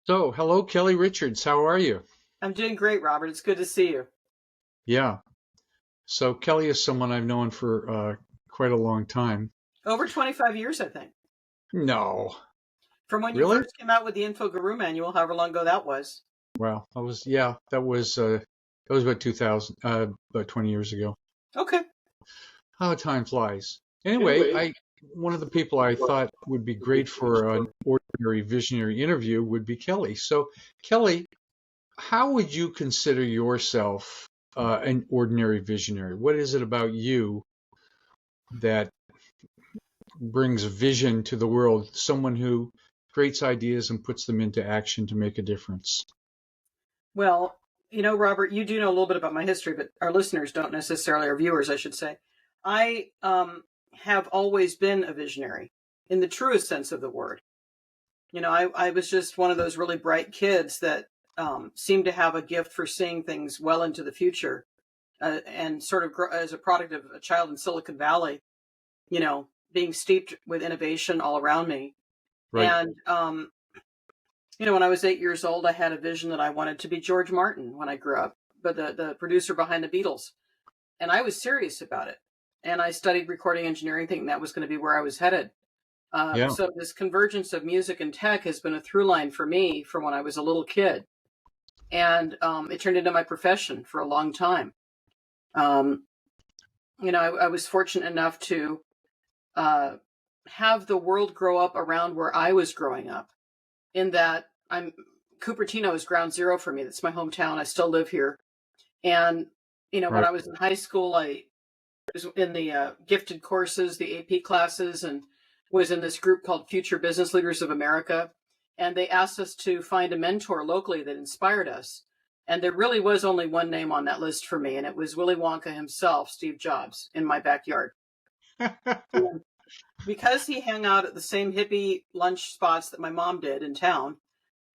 So, hello, Kelli Richards. How are you? I'm doing great, Robert. It's good to see you. Yeah. So, Kelly is someone I've known for quite a long time. Over 25 years, I think. No, From when you really? first came out with the Info Guru Manual, however long ago that was. Wow. Yeah, that was about 2000, about 20 years ago. Okay. How time flies. Anyway, Anyway, one of the people I thought would be great for an ordinary visionary interview would be Kelly. So, Kelly, how would you consider yourself an ordinary visionary? What is it about you that brings vision to the world, someone who creates ideas and puts them into action to make a difference? Well, Robert, you do know a little bit about my history, but our listeners don't necessarily, our viewers, I should say. I have always been a visionary in the truest sense of the word. I was just one of those really bright kids that seemed to have a gift for seeing things well into the future, and sort of as a product of a child in Silicon Valley, being steeped with innovation all around me. Right. And, when I was 8 years old, I had a vision that I wanted to be George Martin when I grew up, but the producer behind the Beatles. And I was serious about it. And I studied recording engineering, thinking that was going to be where I was headed. Yeah. So this convergence of music and tech has been a through line for me from when I was a little kid. And it turned into my profession for a long time. I was fortunate enough to have the world grow up around where I was growing up. In that Cupertino is ground zero for me. That's my hometown. I still live here. And, when Right. I was in high school, I was in the gifted courses, the AP classes, and was in this group called Future Business Leaders of America. And they asked us to find a mentor locally that inspired us. And there really was only one name on that list for me, and it was Willy Wonka himself, Steve Jobs, in my backyard. And because he hung out at the same hippie lunch spots that my mom did in town,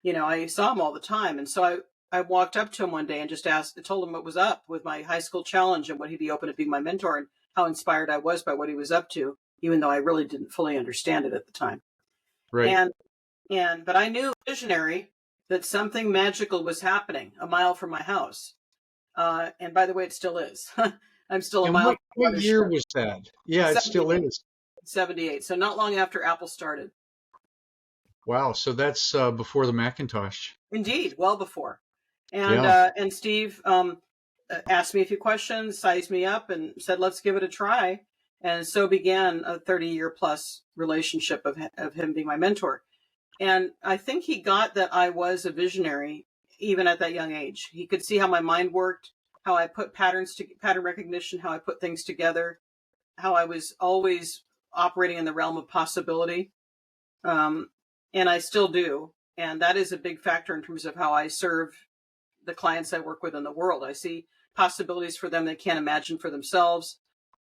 I saw him all the time. And so I walked up to him one day and just told him what was up with my high school challenge and what he'd be open to being my mentor and how inspired I was by what he was up to, even though I really didn't fully understand it at the time. Right. But I knew visionary that something magical was happening a mile from my house. And by the way, it still is. I'm still a And mile what, from my what mother's year shop. was that? Yeah, it still 78, is. 78. So not long after Apple started. Wow. So that's before the Macintosh. Indeed, well before. And Yeah. and Steve asked me a few questions, sized me up, and said, "Let's give it a try." And so began a 30-year plus relationship of him being my mentor. And I think he got that I was a visionary even at that young age. He could see how my mind worked, how I put pattern recognition, how I put things together, how I was always operating in the realm of possibility. Um, and I still do. And that is a big factor in terms of how I serve the clients I work with in the world. I see possibilities for them they can't imagine for themselves.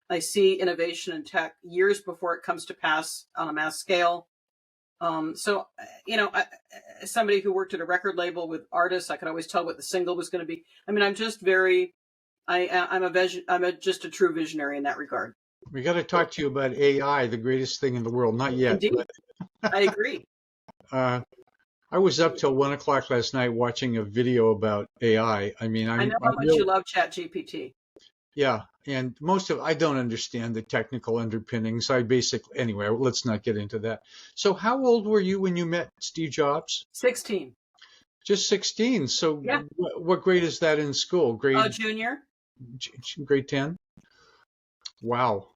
I see innovation in tech years before it comes to pass on a mass scale. As somebody who worked at a record label with artists, I could always tell what the single was going to be. I mean, I'm just just a true visionary in that regard. We got to talk to you about AI, the greatest thing in the world. Not yet, Indeed, but I agree. uh, I was up till 1 o'clock last night watching a video about AI. I mean, I know I'm how much really, you love Chat GPT. yeah. And I don't understand the technical underpinnings. Anyway, let's not get into that. So how old were you when you met Steve Jobs? 16. Just 16. So Yeah. what grade is that in school? Junior. Grade 10? Wow.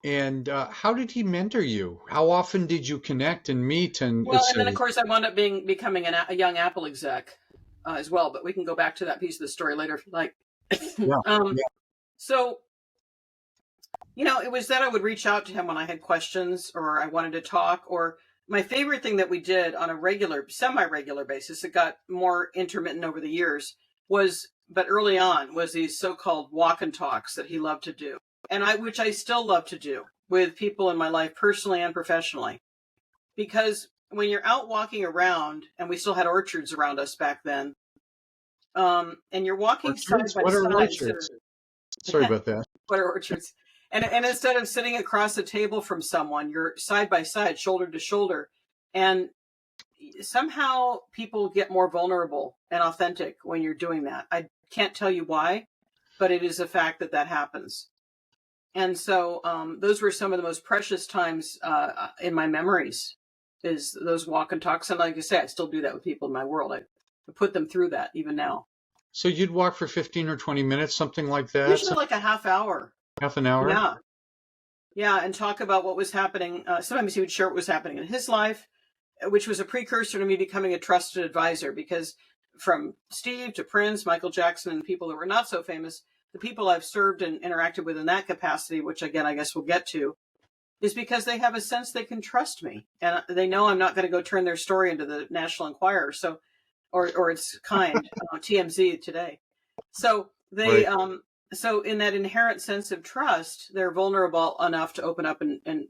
And how did he mentor you? How often did you connect and meet and Well, and then etc.? of course I wound up becoming a young Apple exec as well. But we can go back to that piece of the story later if you like. Yeah. um, Yeah. so it was that I would reach out to him when I had questions or I wanted to talk. Or my favorite thing that we did on a regular, semi-regular basis, it got more intermittent over the years, but early on, was these so-called walk and talks that he loved to do. And which I still love to do with people in my life, personally and professionally. Because when you're out walking around, and we still had orchards around us back then, and you're walking side Orchards? by What are side, orchards? Sorry about that. what are orchards? And instead of sitting across a table from someone, you're side by side, shoulder to shoulder, and somehow people get more vulnerable and authentic when you're doing that. I can't tell you why, but it is a fact that happens. And so those were some of the most precious times in my memories, is those walk and talks. And like I say, I still do that with people in my world. I put them through that even now. So you'd walk for 15 or 20 minutes, something like that? Usually like a half hour. Half an hour? Yeah. Yeah, and talk about what was happening. Sometimes he would share what was happening in his life, which was a precursor to me becoming a trusted advisor, because from Steve to Prince, Michael Jackson, and people that were not so famous, the people I've served and interacted with in that capacity, which again, I guess we'll get to, is because they have a sense they can trust me. And they know I'm not going to go turn their story into the National Enquirer, or its kind, TMZ today. So they, Right. so in that inherent sense of trust, they're vulnerable enough to open up and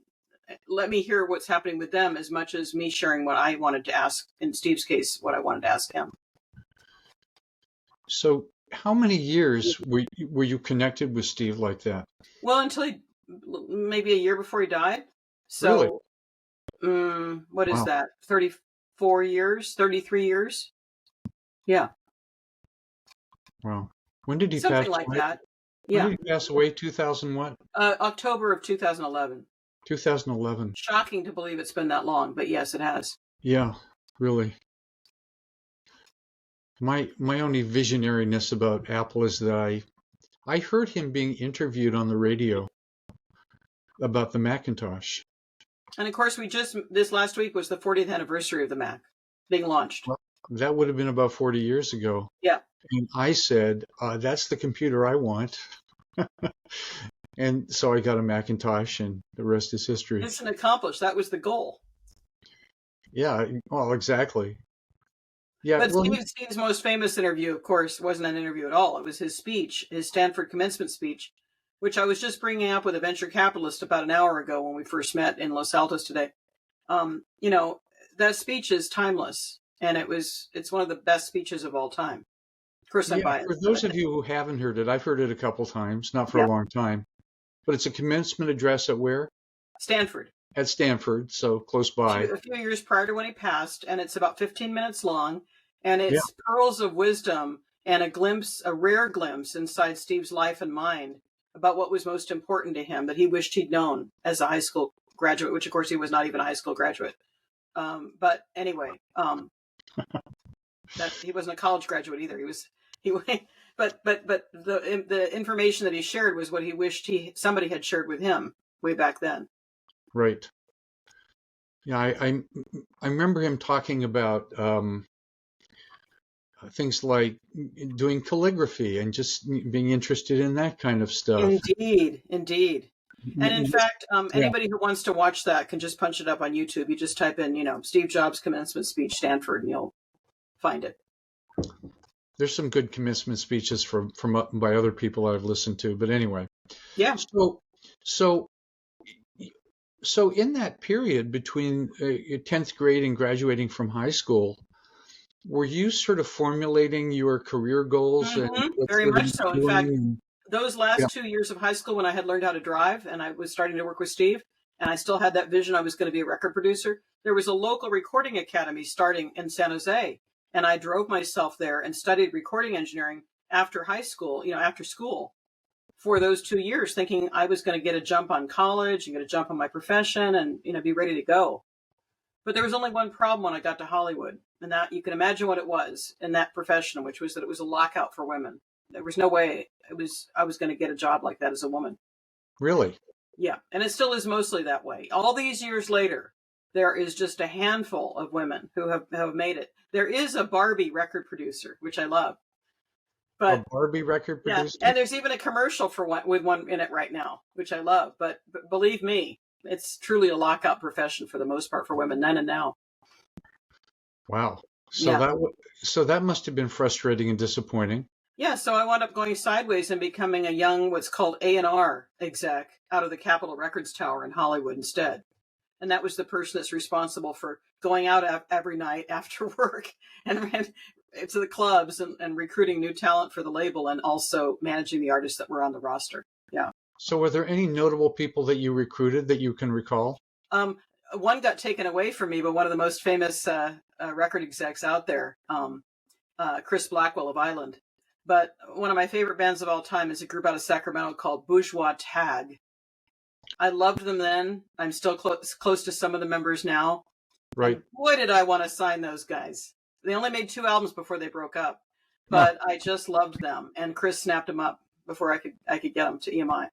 let me hear what's happening with them, as much as me sharing what I wanted to ask, in Steve's case, what I wanted to ask him. So how many years were you connected with Steve like that? Well, until maybe a year before he died. So, really? What is Wow. that? 34 years, 33 years? Yeah. Wow. When did he pass Something like away? that. When Yeah. did he pass away? 2000 what? October of 2011. 2011. Shocking to believe it's been that long, but yes, it has. Yeah, really. My only visionariness about Apple is that I heard him being interviewed on the radio about the Macintosh. And of course, this last week was the 40th anniversary of the Mac being launched. Well, that would have been about 40 years ago. Yeah. And I said, that's the computer I want. And so I got a Macintosh, and the rest is history. Mission accomplished. That was the goal. Yeah, well, exactly. Yeah, But well, Steve's most famous interview, of course, wasn't an interview at all. It was his speech, his Stanford commencement speech, which I was just bringing up with a venture capitalist about an hour ago when we first met in Los Altos today. That speech is timeless, and it's one of the best speeches of all time. Of course, I'm biased. For those of you who haven't heard it, I've heard it a couple times, not for a long time, but it's a commencement address at where? Stanford. At Stanford, so close by. A few years prior to when he passed, and it's about 15 minutes long, and it's pearls of wisdom and a rare glimpse inside Steve's life and mind about what was most important to him that he wished he'd known as a high school graduate, which of course he was not even a high school graduate. But anyway, that he wasn't a college graduate either. But the information that he shared was what he wished somebody had shared with him way back then. Right. Yeah, I remember him talking about things like doing calligraphy and just being interested in that kind of stuff. Indeed. And in fact, anybody who wants to watch that can just punch it up on YouTube. You just type in, Steve Jobs commencement speech, Stanford, and you'll find it. There's some good commencement speeches from by other people I've listened to, but anyway. Yeah. So in that period between 10th grade and graduating from high school, were you sort of formulating your career goals? Mm-hmm. Very much so. In fact, those last 2 years of high school, when I had learned how to drive and I was starting to work with Steve, and I still had that vision I was going to be a record producer, there was a local recording academy starting in San Jose. And I drove myself there and studied recording engineering after high school, after school, for those 2 years, thinking I was going to get a jump on college and get a jump on my profession and, be ready to go. But there was only one problem when I got to Hollywood, and that you can imagine what it was in that profession, which was that it was a lockout for women. There was no way I was going to get a job like that as a woman. Really? Yeah. And it still is mostly that way. All these years later, there is just a handful of women who have made it. There is a Barbie record producer, which I love. But a Barbie record producer? Yeah, and there's even a commercial with one in it right now, which I love. But believe me, it's truly a lockout profession for the most part for women then and now. Wow. So that must have been frustrating and disappointing. Yeah, so I wound up going sideways and becoming a young, what's called A&R exec out of the Capitol Records Tower in Hollywood instead. And that was the person that's responsible for going out every night after work and ran to the clubs and recruiting new talent for the label and also managing the artists that were on the roster. Yeah. So were there any notable people that you recruited that you can recall? One got taken away from me, but one of the most famous record execs out there, Chris Blackwell of Island. But one of my favorite bands of all time is a group out of Sacramento called Bourgeois Tag. I loved them then. I'm still close to some of the members now. Right. And boy, did I want to sign those guys. They only made 2 albums before they broke up, but I just loved them. And Chris snapped them up before I could get them to EMI.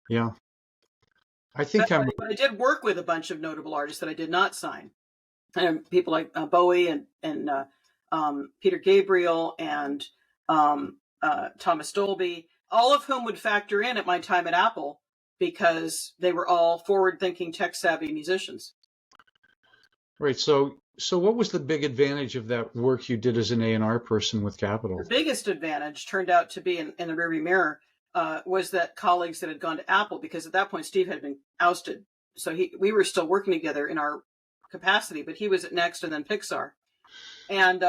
Yeah. I think but I did work with a bunch of notable artists that I did not sign. And people like Bowie and Peter Gabriel and Thomas Dolby, all of whom would factor in at my time at Apple because they were all forward-thinking, tech-savvy musicians. Right. So what was the big advantage of that work you did as an A&R person with Capitol? The biggest advantage turned out to be in the rearview mirror was that colleagues that had gone to Apple, because at that point Steve had been ousted. So we were still working together in our capacity, but he was at Next and then Pixar. And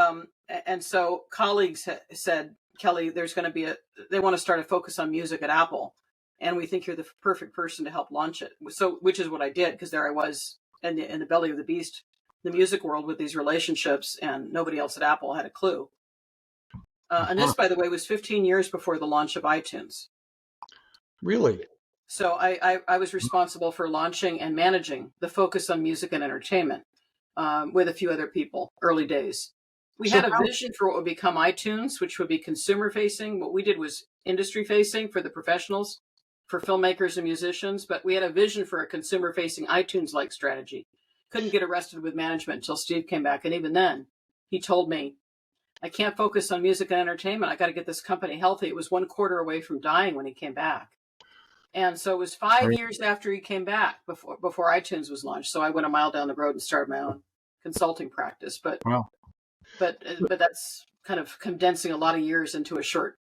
so colleagues said, Kelly, there's going to be they want to start a focus on music at Apple. And we think you're the perfect person to help launch it. So, which is what I did, because there I was in the belly of the beast, the music world, with these relationships, and nobody else at Apple had a clue. And this, by the way, was 15 years before the launch of iTunes. Really? So I was responsible for launching and managing the focus on music and entertainment with a few other people, early days. We had a vision for what would become iTunes, which would be consumer facing. What we did was industry facing for the professionals, for filmmakers and musicians, but we had a vision for a consumer facing iTunes-like strategy. Couldn't get arrested with management until Steve came back. And even then, he told me, I can't focus on music and entertainment. I got to get this company healthy. It was 1 quarter away from dying when he came back. And so it was 5 years after he came back before iTunes was launched. So I went a mile down the road and started my own consulting practice. But that's kind of condensing a lot of years into a short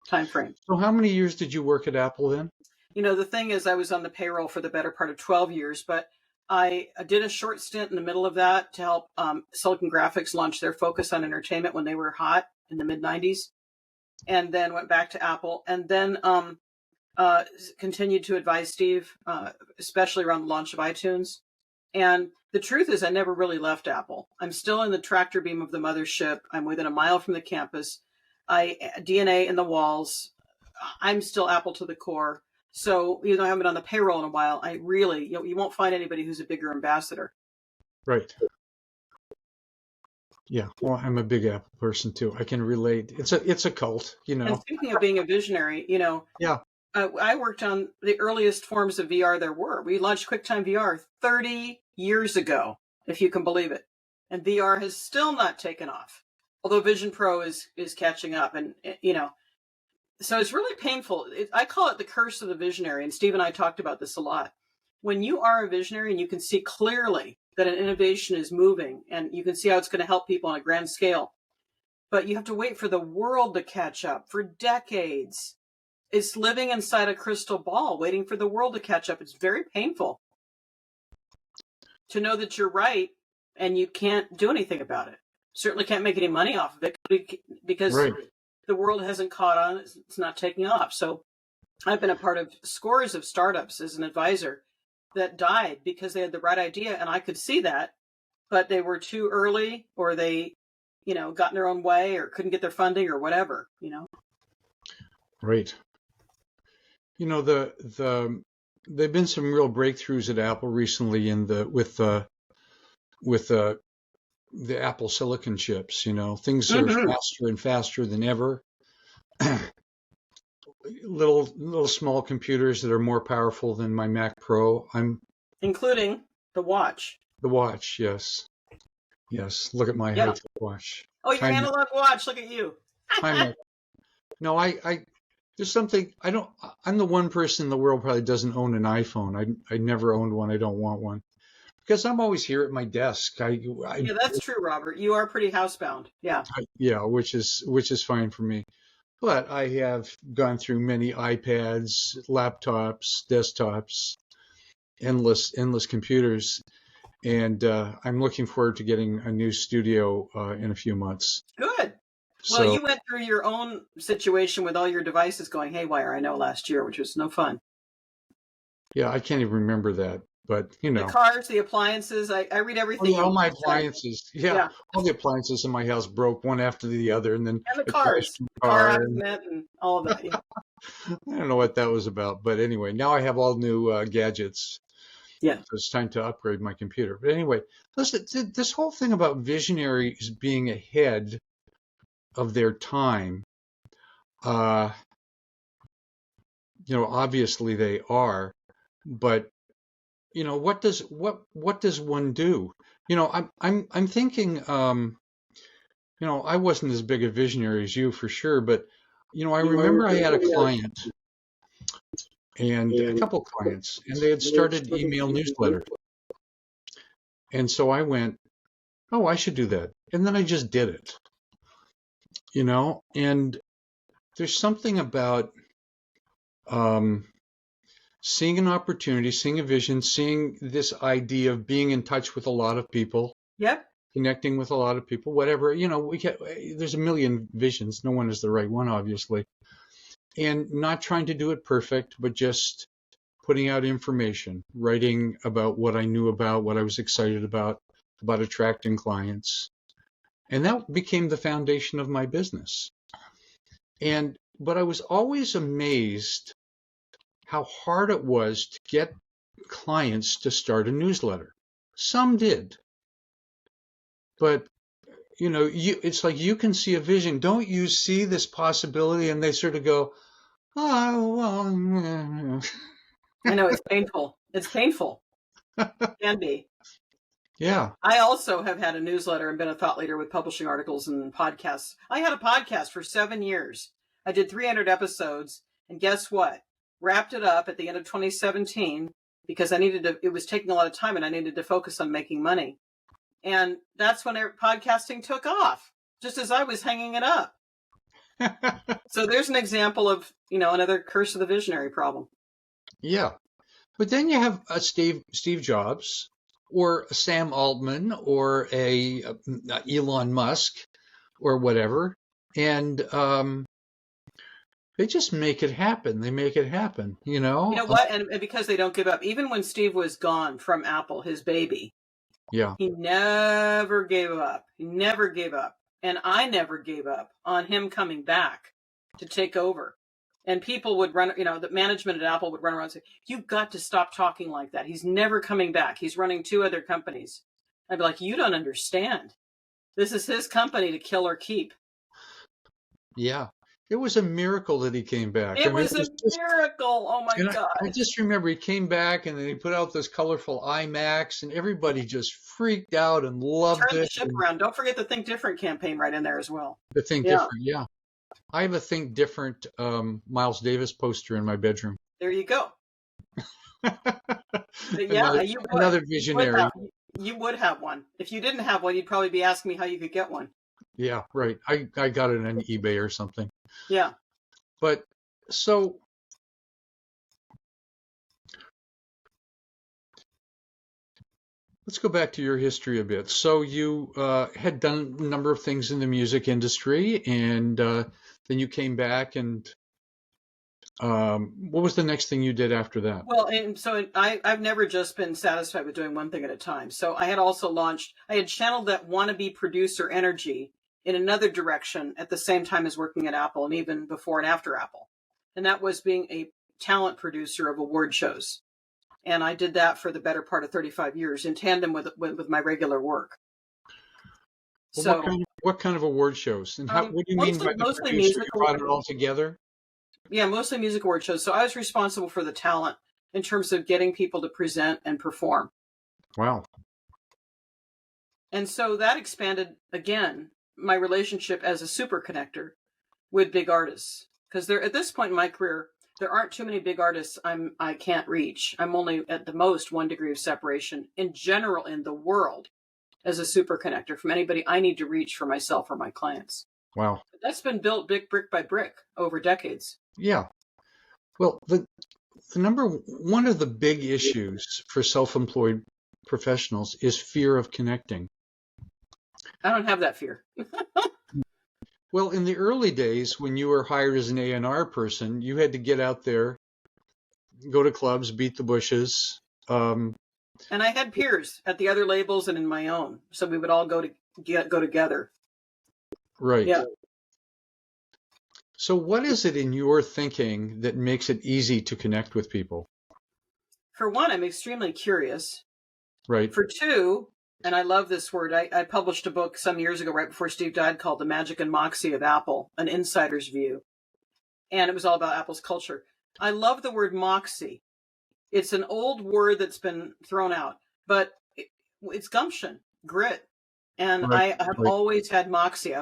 time frame. So how many years did you work at Apple then? The thing is, I was on the payroll for the better part of 12 years, but I did a short stint in the middle of that to help Silicon Graphics launch their focus on entertainment when they were hot in the mid-90s, and then went back to Apple, and then continued to advise Steve, especially around the launch of iTunes. And the truth is, I never really left Apple. I'm still in the tractor beam of the mothership. I'm within a mile from the campus. DNA in the walls. I'm still Apple to the core. So even though I haven't been on the payroll in a while, I really, you won't find anybody who's a bigger ambassador. Right. Yeah. Well, I'm a big Apple person too. I can relate. It's a cult, And speaking of being a visionary, Yeah. I worked on the earliest forms of VR there were. We launched QuickTime VR 30 years ago, if you can believe it. And VR has still not taken off, although Vision Pro is catching up. And, so it's really painful. I call it the curse of the visionary. And Steve and I talked about this a lot. When you are a visionary and you can see clearly that an innovation is moving and you can see how it's going to help people on a grand scale, but you have to wait for the world to catch up for decades. It's living inside a crystal ball, waiting for the world to catch up. It's very painful to know that you're right and you can't do anything about it. Certainly can't make any money off of it because the world hasn't caught on. It's not taking off. So I've been a part of scores of startups as an advisor that died because they had the right idea, and I could see that, but they were too early, or they, got in their own way, or couldn't get their funding, or whatever. Right. There've been some real breakthroughs at Apple recently with the Apple Silicon chips. Things are faster and faster than ever. little small computers that are more powerful than my Mac Pro. Including the watch. The watch, yes. Look at my high-tech watch. Oh, your analog watch. Look at you. No, there's something I'm the one person in the world probably doesn't own an iPhone. I never owned one. I don't want one because I'm always here at my desk. Yeah, that's true, Robert. You are pretty housebound. Yeah. Which is fine for me. But I have gone through many iPads, laptops, desktops, endless computers, and I'm looking forward to getting a new studio in a few months. Good. Well, you went through your own situation with all your devices going haywire, I know, last year, which was no fun. Yeah, I can't even remember that. But, The cars, the appliances, I read oh everything yeah, you all my said. appliances, yeah, Yeah. all the appliances in my house broke one after the other, and then And the it crashed cars, my the car car. And accident and all of that. Yeah. I don't know what that was about, but anyway, now I have all new gadgets. Yeah. So it's time to upgrade my computer. But anyway, listen, this whole thing about visionaries being ahead of their time, uh, obviously they are, but what does one do? I'm thinking, I wasn't as big a visionary as you for sure, but I remember I had a client and a couple clients, and they had started email newsletter, and so I went, oh, I should do that, and then I just did it, and there's something about um, seeing an opportunity, seeing a vision, seeing this idea of being in touch with a lot of people, Yep. connecting with a lot of people, whatever, there's a million visions. No one is the right one, obviously. And not trying to do it perfect, but just putting out information, writing about what I knew about, what I was excited about attracting clients. And that became the foundation of my business. But I was always amazed how hard it was to get clients to start a newsletter. Some did, but it's like you can see a vision. Don't you see this possibility? And they sort of go, oh, well. I know it's painful. It's painful. It can be. Yeah. I also have had a newsletter and been a thought leader with publishing articles and podcasts. I had a podcast for 7 years. I did 300 episodes, and guess what? Wrapped it up at the end of 2017 because it was taking a lot of time and I needed to focus on making money. And that's when podcasting took off, just as I was hanging it up. So there's an example of, another curse of the visionary problem. Yeah. But then you have a Steve Jobs or a Sam Altman or a Elon Musk or whatever. And they just make it happen. They make it happen, You know what? And because they don't give up. Even when Steve was gone from Apple, his baby, yeah, he never gave up. He never gave up. And I never gave up on him coming back to take over. And people would run, the management at Apple would run around and say, you've got to stop talking like that. He's never coming back. He's running 2 other companies. I'd be like, you don't understand. This is his company to kill or keep. Yeah. It was a miracle that he came back. It was a miracle. Oh my God. I just remember he came back and then he put out this colorful iMacs and everybody just freaked out and loved it. Turn the ship around. Don't forget the Think Different campaign right in there as well. The Think Different, yeah. I have a Think Different Miles Davis poster in my bedroom. There you go. Another visionary. You would have one. If you didn't have one, you'd probably be asking me how you could get one. Yeah, right. I got it on eBay or something. Yeah. But so let's go back to your history a bit. So you had done a number of things in the music industry, and then you came back, and what was the next thing you did after that? Well, and so I've never just been satisfied with doing one thing at a time. So I had also I had channeled that wannabe producer energy in another direction at the same time as working at Apple and even before and after Apple. And that was being a talent producer of award shows. And I did that for the better part of 35 years in tandem with my regular work. Well, so what kind of award shows? And what do you mean by the producer? You brought it all together? Yeah, mostly music award shows. So I was responsible for the talent in terms of getting people to present and perform. Wow. And so that expanded, again, my relationship as a super connector with big artists. Because at this point in my career, there aren't too many big artists I can't reach. I'm only at the most 1 degree of separation in general in the world as a super connector from anybody I need to reach for myself or my clients. Wow. That's been built brick by brick over decades. Yeah. Well, the one of the big issues for self-employed professionals is fear of connecting. I don't have that fear. Well, in the early days, when you were hired as an A&R person, you had to get out there, go to clubs, beat the bushes, And I had peers at the other labels and in my own, so we would all go together. Right. Yeah. So what is it in your thinking that makes it easy to connect with people? For one, I'm extremely curious. Right. For two, and I love this word, I published a book some years ago, right before Steve died, called The Magic and Moxie of Apple, An Insider's View. And it was all about Apple's culture. I love the word moxie. It's an old word that's been thrown out, but it's gumption, grit. And Right. I have Right. always had moxie.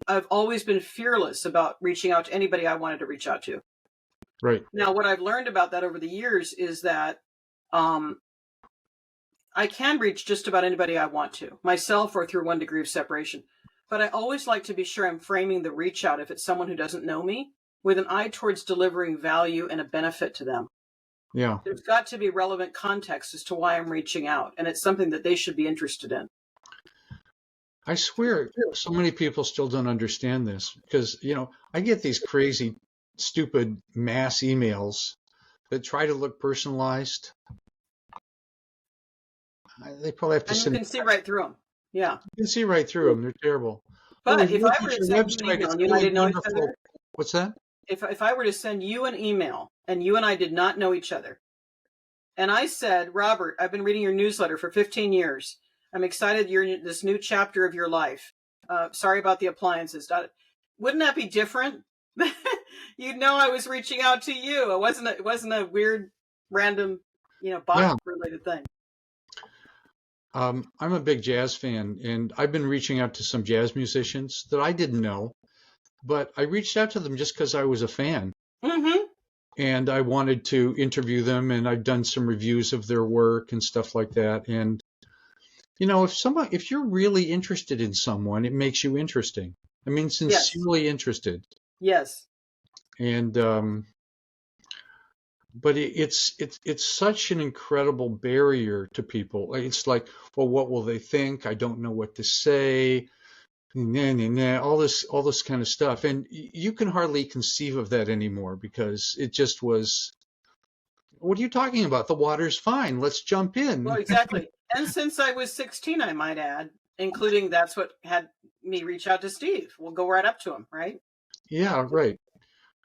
I've always been fearless about reaching out to anybody I wanted to reach out to. Right. Now, what I've learned about that over the years is that I can reach just about anybody I want to, myself or through 1 degree of separation. But I always like to be sure I'm framing the reach out, if it's someone who doesn't know me, with an eye towards delivering value and a benefit to them. Yeah. There's got to be relevant context as to why I'm reaching out, and it's something that they should be interested in. I swear so many people still don't understand this because, I get these crazy, stupid mass emails that try to look personalized. They probably have to And you send. can see right through them. Yeah. You can see right through them. They're terrible. But Oh, if look I were at to your send you an website. email It's and you and I really didn't know each wonderful. other, What's that? if I were to send you an email and you and I did not know each other, and I said, Robert, I've been reading your newsletter for 15 years. I'm excited you're in this new chapter of your life. Sorry about the appliances. Wouldn't that be different? You'd know I was reaching out to you. It wasn't a weird, random, bot related thing. I'm a big jazz fan, and I've been reaching out to some jazz musicians that I didn't know, but I reached out to them just because I was a fan. Mm-hmm. And I wanted to interview them, and I've done some reviews of their work and stuff like that. And, if you're really interested in someone, it makes you interesting. I mean, sincerely interested. Yes. And, but it's such an incredible barrier to people. It's like, well, what will they think? I don't know what to say. All this kind of stuff. And you can hardly conceive of that anymore because it just was, what are you talking about? The water's fine. Let's jump in. Well, exactly. And since I was 16, I might add, including that's what had me reach out to Steve. We'll go right up to him, right? Yeah, right.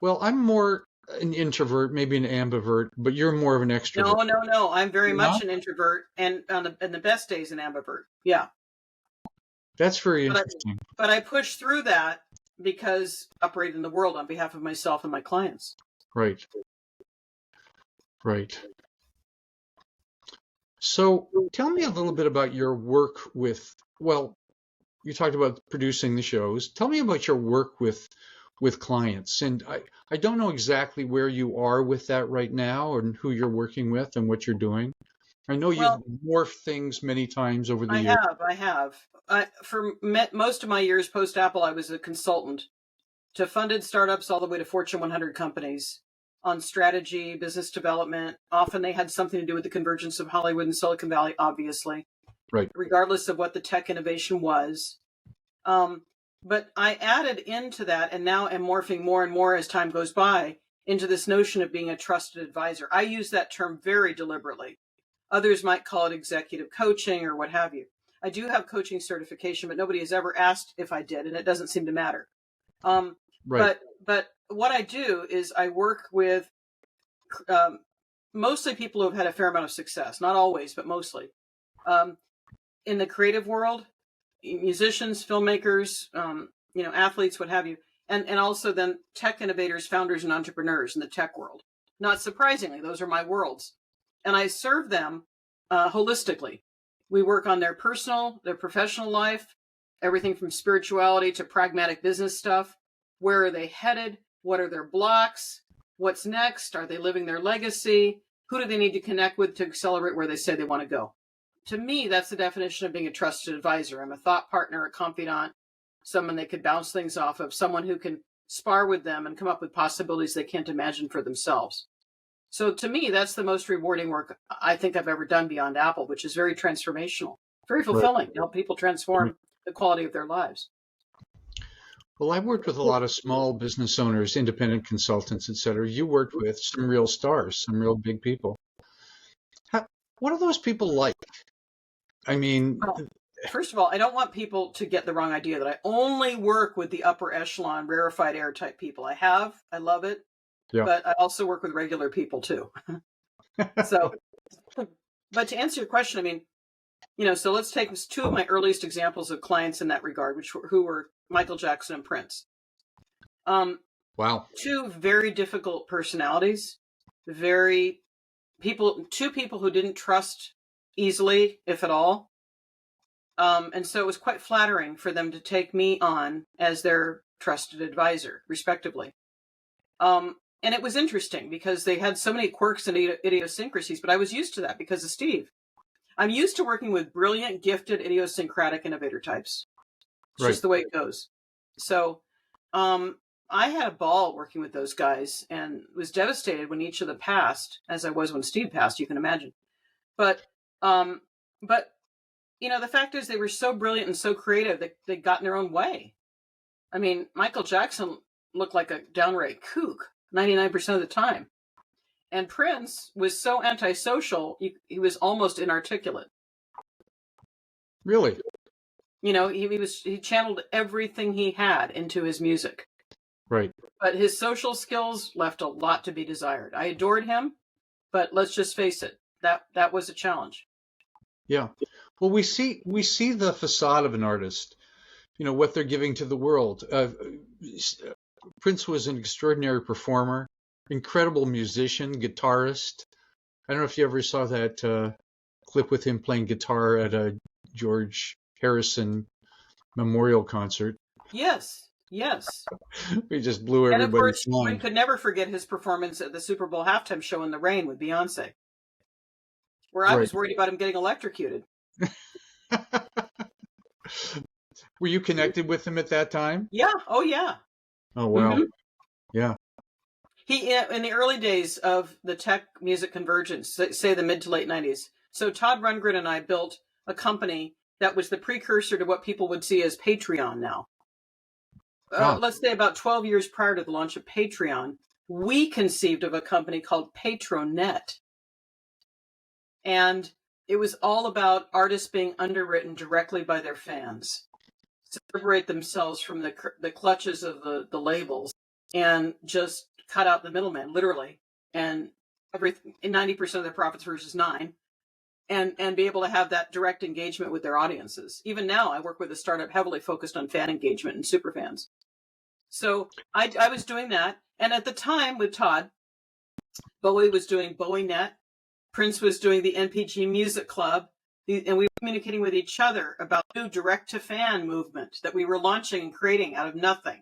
Well, I'm more an introvert, maybe an ambivert, but you're more of an extrovert. No. I'm very much an introvert, and on the best days, an ambivert. Yeah. That's very interesting. But I push through that because I operate in the world on behalf of myself and my clients. Right. Right. So tell me a little bit about your work with, well, you talked about producing the shows. Tell me about your work with clients. And I don't know exactly where you are with that right now and who you're working with and what you're doing. I know you've morphed things many times over the years. I have. For most of my years post-Apple, I was a consultant to funded startups all the way to Fortune 100 companies on strategy, business development. Often they had something to do with the convergence of Hollywood and Silicon Valley, obviously. Right. Regardless of what the tech innovation was. But I added into that, and now am morphing more and more as time goes by, into this notion of being a trusted advisor. I use that term very deliberately. Others might call it executive coaching or what have you. I do have coaching certification, but nobody has ever asked if I did, and it doesn't seem to matter. Right. But what I do is I work with mostly people who have had a fair amount of success. Not always, but mostly. In the creative world, musicians, filmmakers, athletes, what have you. And also then tech innovators, founders, and entrepreneurs in the tech world. Not surprisingly, those are my worlds. And I serve them holistically. We work on their personal, their professional life, everything from spirituality to pragmatic business stuff. Where are they headed? What are their blocks? What's next? Are they living their legacy? Who do they need to connect with to accelerate where they say they want to go? To me, that's the definition of being a trusted advisor. I'm a thought partner, a confidant, someone they could bounce things off of, someone who can spar with them and come up with possibilities they can't imagine for themselves. So to me, that's the most rewarding work I think I've ever done beyond Apple, which is very transformational, very fulfilling to help people transform the quality of their lives. Well, I've worked with a lot of small business owners, independent consultants, et cetera. You worked with some real stars, some real big people. what are those people like? I mean, Well, first of all, I don't want people to get the wrong idea that I only work with the upper echelon, rarefied air type people. I love it, yeah, but I also work with regular people too. So, but to answer your question, I mean, so let's take two of my earliest examples of clients in that regard, who were Michael Jackson and Prince. wow, Two very difficult personalities, two people who didn't trust easily, if at all. And so it was quite flattering for them to take me on as their trusted advisor, respectively. And it was interesting because they had so many quirks and idiosyncrasies, but I was used to that because of Steve. I'm used to working with brilliant, gifted, idiosyncratic innovator types. It's just the way it goes. So I had a ball working with those guys and was devastated when each of them passed, as I was when Steve passed, you can imagine. But the fact is they were so brilliant and so creative that they got in their own way. I mean, Michael Jackson looked like a downright kook 99% of the time. And Prince was so antisocial, he was almost inarticulate. really? He channeled everything he had into his music. Right. But his social skills left a lot to be desired. I adored him, but let's just face it, that was a challenge. Yeah. Well, we see the facade of an artist, what they're giving to the world. Prince was an extraordinary performer, incredible musician, guitarist. I don't know if you ever saw that clip with him playing guitar at a George Harrison memorial concert. Yes. He just blew everybody's mind. And of course, we could never forget his performance at the Super Bowl halftime show in the rain with Beyonce, where I was worried about him getting electrocuted. Were you connected with him at that time? Yeah. Oh, yeah. Oh, wow. Mm-hmm. Yeah. He, in the early days of the tech music convergence, say the mid to late 90s. So Todd Rundgren and I built a company that was the precursor to what people would see as Patreon now. Let's say about 12 years prior to the launch of Patreon, we conceived of a company called Patronet. And it was all about artists being underwritten directly by their fans, to liberate themselves from the clutches of the labels and just cut out the middleman, literally, and 90% of their profits versus 9%, and be able to have that direct engagement with their audiences. Even now, I work with a startup heavily focused on fan engagement and super fans. So I was doing that. And at the time with Todd, Bowie was doing BowieNet. Prince was doing the NPG Music Club. And we were communicating with each other about new direct-to-fan movement that we were launching and creating out of nothing.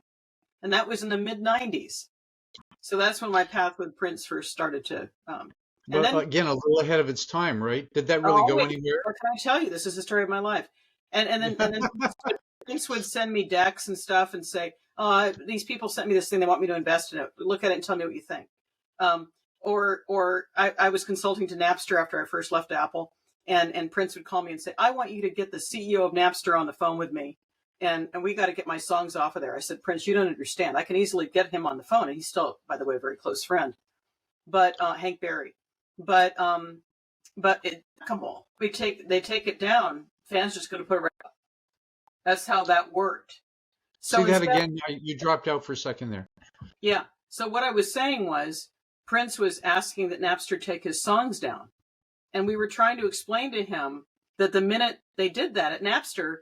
And that was in the mid-90s. So that's when my path with Prince first started to... But then, again, a little ahead of its time, right? Did that really go anywhere? What can I tell you? This is the story of my life. And then Prince would send me decks and stuff and say, these people sent me this thing. They want me to invest in it. Look at it and tell me what you think. Or I was consulting to Napster after I first left Apple. And Prince would call me and say, I want you to get the CEO of Napster on the phone with me. And we got to get my songs off of there. I said, Prince, you don't understand. I can easily get him on the phone. And he's still, by the way, a very close friend. But Hank Berry. But come on. They take it down. Fans just going to put it right up. That's how that worked. So see that again? You dropped out for a second there. Yeah. So what I was saying was Prince was asking that Napster take his songs down. And we were trying to explain to him that the minute they did that at Napster,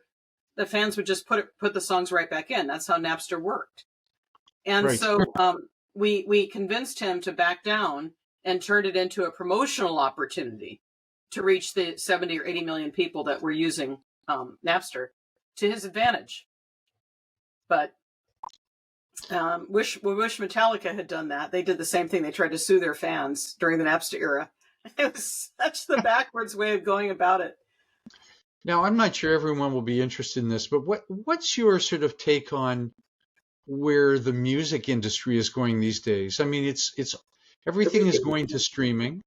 the fans would just put the songs right back in. That's how Napster worked. And right. So we convinced him to back down and turned it into a promotional opportunity to reach the 70 or 80 million people that were using Napster to his advantage. But wish Metallica had done that. They did the same thing. They tried to sue their fans during the Napster era. It was such the backwards way of going about it. Now, I'm not sure everyone will be interested in this, but what's your sort of take on where the music industry is going these days? I mean, it's everything is going to streaming.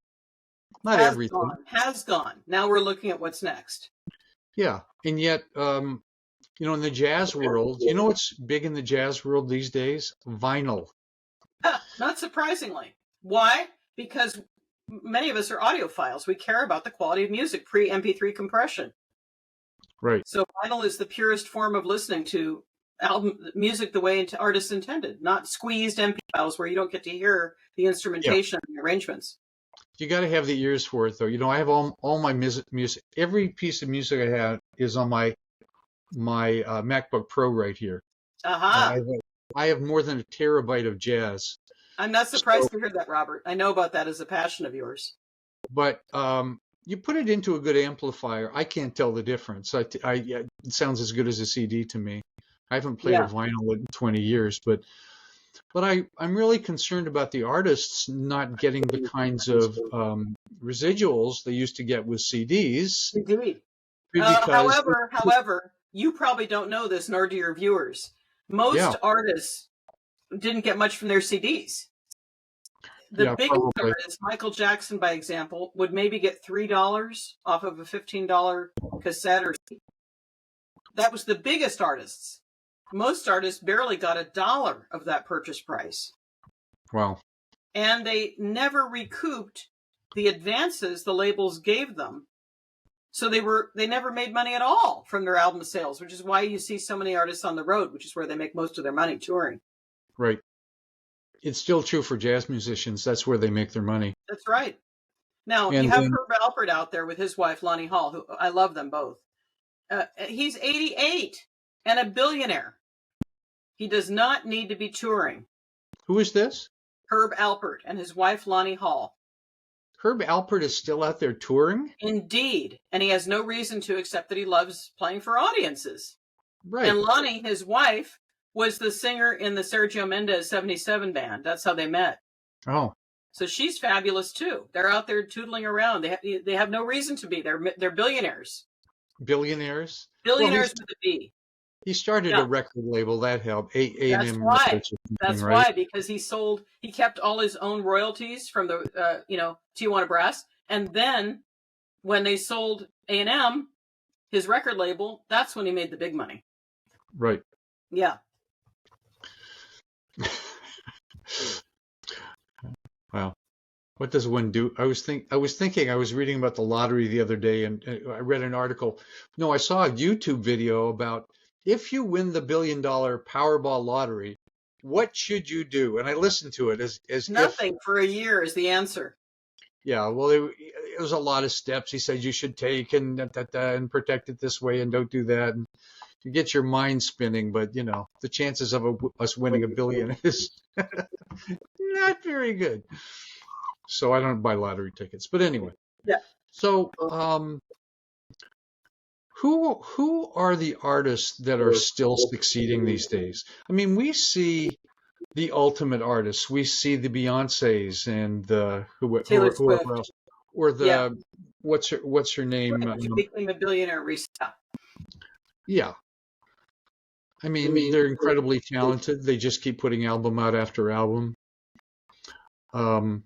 Not everything. Has gone. Now we're looking at what's next. Yeah, and yet, in the jazz world, what's big in the jazz world these days? Vinyl. Not surprisingly. Why? Because many of us are audiophiles. We care about the quality of music pre-MP3 compression. Right. So vinyl is the purest form of listening to album music the way artists intended, not squeezed MP files where you don't get to hear the instrumentation and the arrangements. You got to have the ears for it, though. You know, I have all my music. Every piece of music I have is on my MacBook Pro right here. Aha. I have more than a terabyte of jazz. I'm not surprised to hear that, Robert. I know about that as a passion of yours. But you put it into a good amplifier, I can't tell the difference. It sounds as good as a CD to me. I haven't played a vinyl in 20 years, but I'm really concerned about the artists not getting the kinds of residuals they used to get with CDs. Indeed. However, you probably don't know this, nor do your viewers. Most artists didn't get much from their CDs. The biggest artist, Michael Jackson, by example, would maybe get $3 off of a $15 cassette or CD. That was the biggest artists. Most artists barely got $1 of that purchase price. Wow. And they never recouped the advances the labels gave them. So they never made money at all from their album sales, which is why you see so many artists on the road, which is where they make most of their money, touring. Right. It's still true for jazz musicians. That's where they make their money. That's right. Now, you have Herb Alpert out there with his wife, Lonnie Hall, who I love them both. He's 88 and a billionaire. He does not need to be touring. Who is this? Herb Alpert and his wife, Lonnie Hall. Herb Alpert is still out there touring? Indeed. And he has no reason to except that he loves playing for audiences. Right. And Lonnie, his wife, was the singer in the Sergio Mendes 77 band. That's how they met. Oh. So she's fabulous too. They're out there tootling around. They have no reason to be. They're billionaires. Billionaires? Billionaires with a B. He started a record label. That helped. That's why. That's why, because he kept all his own royalties from the Tijuana Brass, and then when they sold A&M, his record label, that's when he made the big money. Right. Yeah. Wow. What does one do? I was thinking, I was reading about the lottery the other day, and I read an article. No, I saw a YouTube video about if you win the $1 billion Powerball lottery, what should you do? And I listened to it as nothing for a year is the answer. Yeah, well, it was a lot of steps he said you should take and protect it this way and don't do that. And you get your mind spinning, but the chances of us winning $1 billion is not very good. So I don't buy lottery tickets. But anyway. Yeah. So who are the artists that are still succeeding these days? I mean, we see the ultimate artists. We see the Beyoncés and whoever else, or the what's her name? She became a billionaire recently. Yeah. I mean, they're incredibly talented. They just keep putting album out after album. And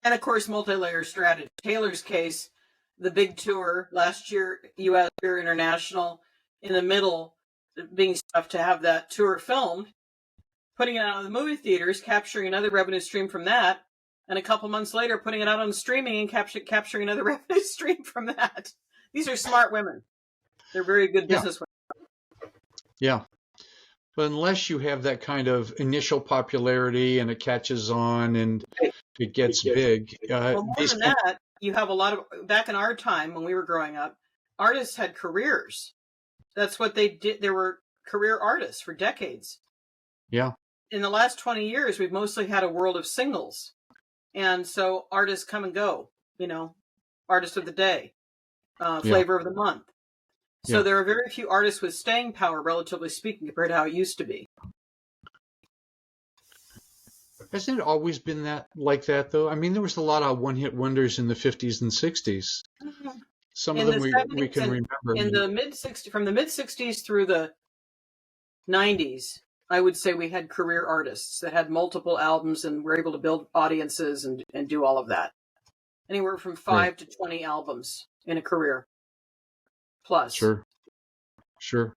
of course, multi-layer strategy. Taylor's case, the big tour last year, U.S. tour, international, in the middle, being tough to have that tour filmed, putting it out of the movie theaters, capturing another revenue stream from that, and a couple months later, putting it out on streaming and capturing another revenue stream from that. These are smart women. They're very good business women. Yeah. But unless you have that kind of initial popularity and it catches on and it gets big. Well, more than that, you have a lot of, back in our time when we were growing up, artists had careers. That's what they did. They were career artists for decades. Yeah. In the last 20 years, we've mostly had a world of singles. And so artists come and go, artist of the day, flavor of the month. So there are very few artists with staying power, relatively speaking, compared to how it used to be. Hasn't it always been like that, though? I mean, there was a lot of one-hit wonders in the 50s and 60s. Mm-hmm. Some of them we can remember. In the mid-60s, from the mid-60s through the 90s, I would say we had career artists that had multiple albums and were able to build audiences and do all of that. Anywhere from 5 to 20 albums in a career. Plus. Sure.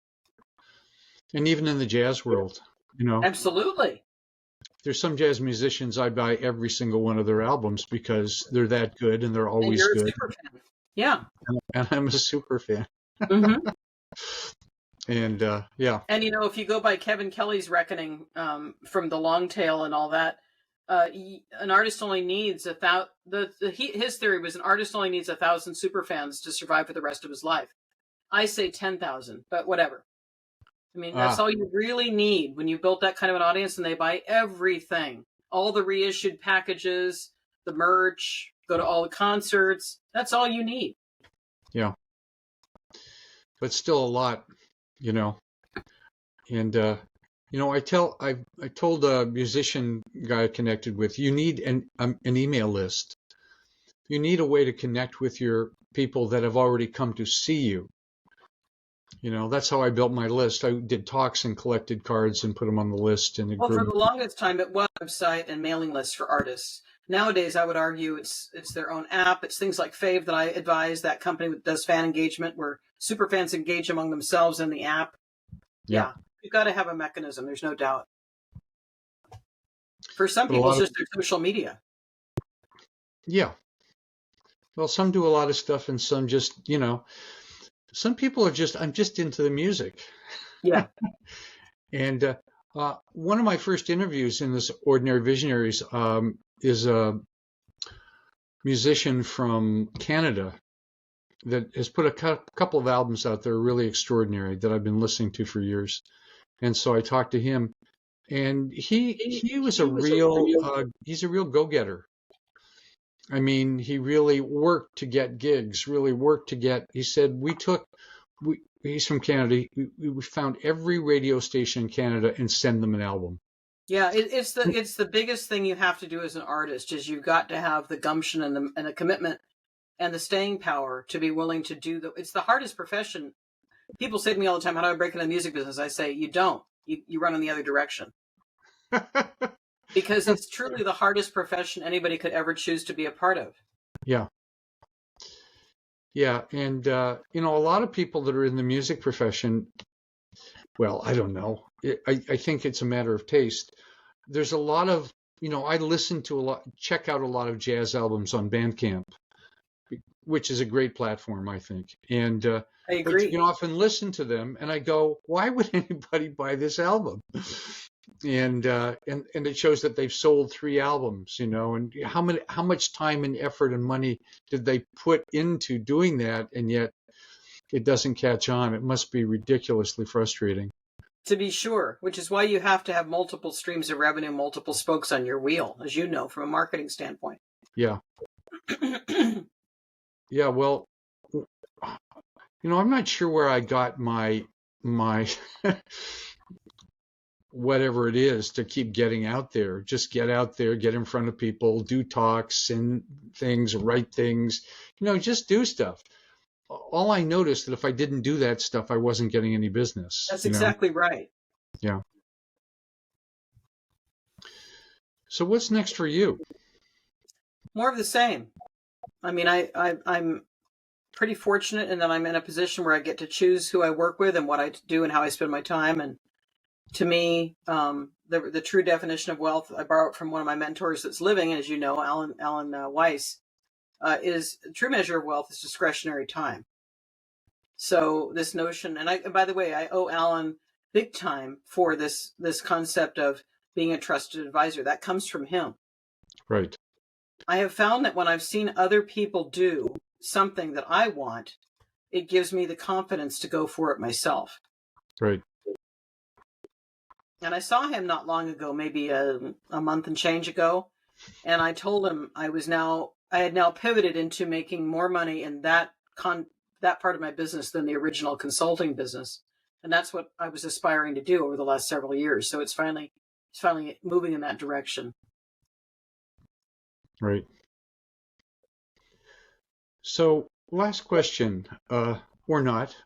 And even in the jazz world, Absolutely. there's some jazz musicians I buy every single one of their albums because they're that good and they're And always you're a good. super fan. Yeah. And I'm a super fan. hmm And yeah. And if you go by Kevin Kelly's reckoning from the long tail and all that, an artist only needs his theory was an artist only needs 1,000 super fans to survive for the rest of his life. I say 10,000, but whatever. I mean, that's all you really need when you built that kind of an audience and they buy everything, all the reissued packages, the merch, go to all the concerts. That's all you need. Yeah. But still a lot, And I told a musician guy I connected with, you need an email list. You need a way to connect with your people that have already come to see you. That's how I built my list. I did talks and collected cards and put them on the list. And for the longest time, it was a website and mailing lists for artists. Nowadays, I would argue it's their own app. It's things like Fave that I advise, that company that does fan engagement where super fans engage among themselves in the app. Yeah. You've got to have a mechanism. There's no doubt. For some people, it's just their social media. Yeah. Well, some do a lot of stuff and some just, some people are just, I'm just into the music. Yeah. And one of my first interviews in this Ordinary Visionaries is a musician from Canada that has put a couple of albums out there really extraordinary that I've been listening to for years. And so I talked to him, and he was he's a real go-getter. I mean, he really worked to get gigs, he said, he's from Canada. We found every radio station in Canada and send them an album. Yeah, it's the biggest thing you have to do as an artist is you've got to have the gumption and the commitment and the staying power to be willing to do it's the hardest profession. People say to me all the time, how do I break into the music business? I say, you don't. You run in the other direction. Because it's truly the hardest profession anybody could ever choose to be a part of. Yeah. Yeah. And, a lot of people that are in the music profession, well, I don't know. I think it's a matter of taste. There's a lot of, I listen to check out a lot of jazz albums on Bandcamp, which is a great platform, I think. And I agree. But you can often listen to them, and I go, why would anybody buy this album? And it shows that they've sold 3 albums, and how much time and effort and money did they put into doing that, and yet it doesn't catch on. It must be ridiculously frustrating. To be sure, which is why you have to have multiple streams of revenue, multiple spokes on your wheel, as you know, from a marketing standpoint. Yeah. Yeah, well, I'm not sure where I got my whatever it is to keep getting out there. Just get out there, get in front of people, do talks and things, write things, just do stuff. All I noticed that if I didn't do that stuff, I wasn't getting any business. That's exactly right. Yeah. So what's next for you? More of the same. I mean, I'm pretty fortunate in that I'm in a position where I get to choose who I work with and what I do and how I spend my time. And to me, the true definition of wealth, I borrowed from one of my mentors that's living, as you know, Alan Weiss, is the true measure of wealth is discretionary time. So this notion, and by the way, I owe Alan big time for this concept of being a trusted advisor. That comes from him. Right. I have found that when I've seen other people do something that I want, it gives me the confidence to go for it myself. Right. And I saw him not long ago, maybe a month and change ago, and I told him I had now pivoted into making more money in that part of my business than the original consulting business, and that's what I was aspiring to do over the last several years. So it's finally moving in that direction. Right. So last question, or not.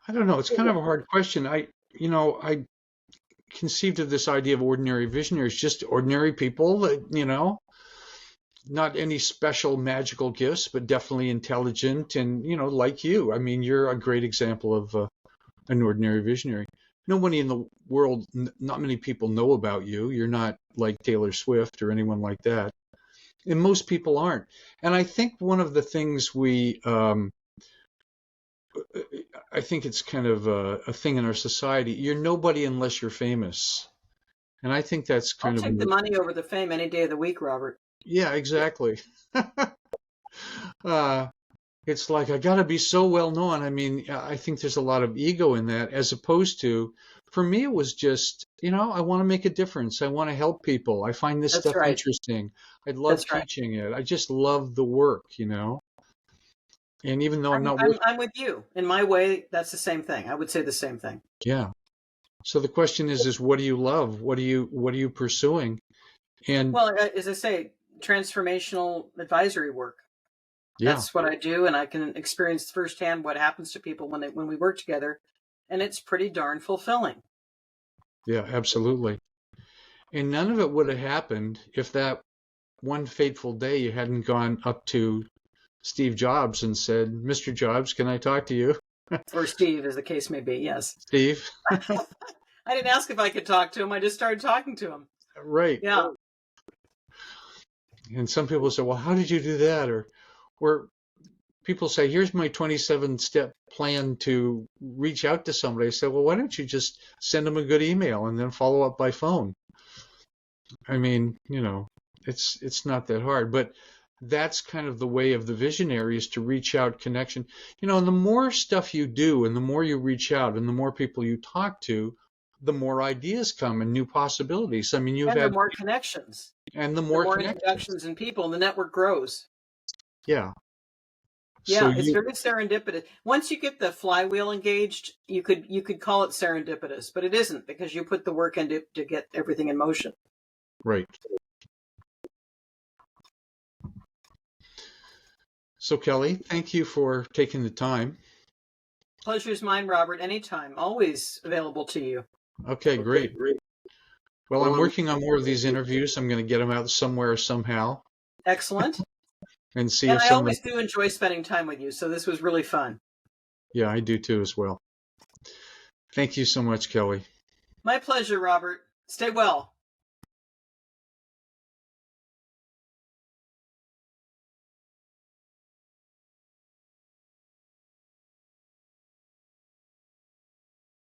I don't know. It's kind of a hard question. I conceived of this idea of ordinary visionaries, just ordinary people that, not any special magical gifts, but definitely intelligent and, like you. I mean, you're a great example of an ordinary visionary. Nobody in the world, not many people know about you. You're not like Taylor Swift or anyone like that. And most people aren't. And I think one of the things I think it's kind of a thing in our society. You're nobody unless you're famous. And I think that's I'll kind of, take the money over the fame any day of the week, Robert. yeah, exactly. uh, it's like, I got to be so well known. I mean, I think there's a lot of ego in that, as opposed to, for me, it was just, I want to make a difference. I want to help people. I find this That's stuff right. interesting. I love That's right. teaching it. I just love the work. And even though I'm not working, I'm with you. In my way, that's the same thing. I would say the same thing. yeah. So the question is what do you love? What are you pursuing? And well, as I say, transformational advisory work. yeah, That's what I do, and I can experience firsthand what happens to people when we work together, and it's pretty darn fulfilling. yeah, absolutely. And none of it would have happened if that one fateful day you hadn't gone up to Steve Jobs and said, "Mr. Jobs, can I talk to you?" Or Steve, as the case may be. Yes. Steve. I didn't ask if I could talk to him. I just started talking to him. Right. Yeah. And some people say, "Well, how did you do that?" Or people say, "Here's my 27-step plan to reach out to somebody." I said, "Well, why don't you just send them a good email and then follow up by phone?" I mean, it's not that hard, but that's kind of the way of the visionary, is to reach out, connection. And the more stuff you do and the more you reach out and the more people you talk to, the more ideas come and new possibilities. I mean, the more connections. And the more introductions and people, and the network grows. Yeah. Yeah, so it's very serendipitous. Once you get the flywheel engaged, you could call it serendipitous, but it isn't, because you put the work in to get everything in motion. Right. So, Kelli, thank you for taking the time. Pleasure's mine, Robert. Anytime. Always available to you. Okay, great. Well, I'm working on more of these interviews. I'm going to get them out somewhere, somehow. Excellent. And see and if I always do enjoy spending time with you, so this was really fun. Yeah, I do too as well. Thank you so much, Kelli. My pleasure, Robert. Stay well.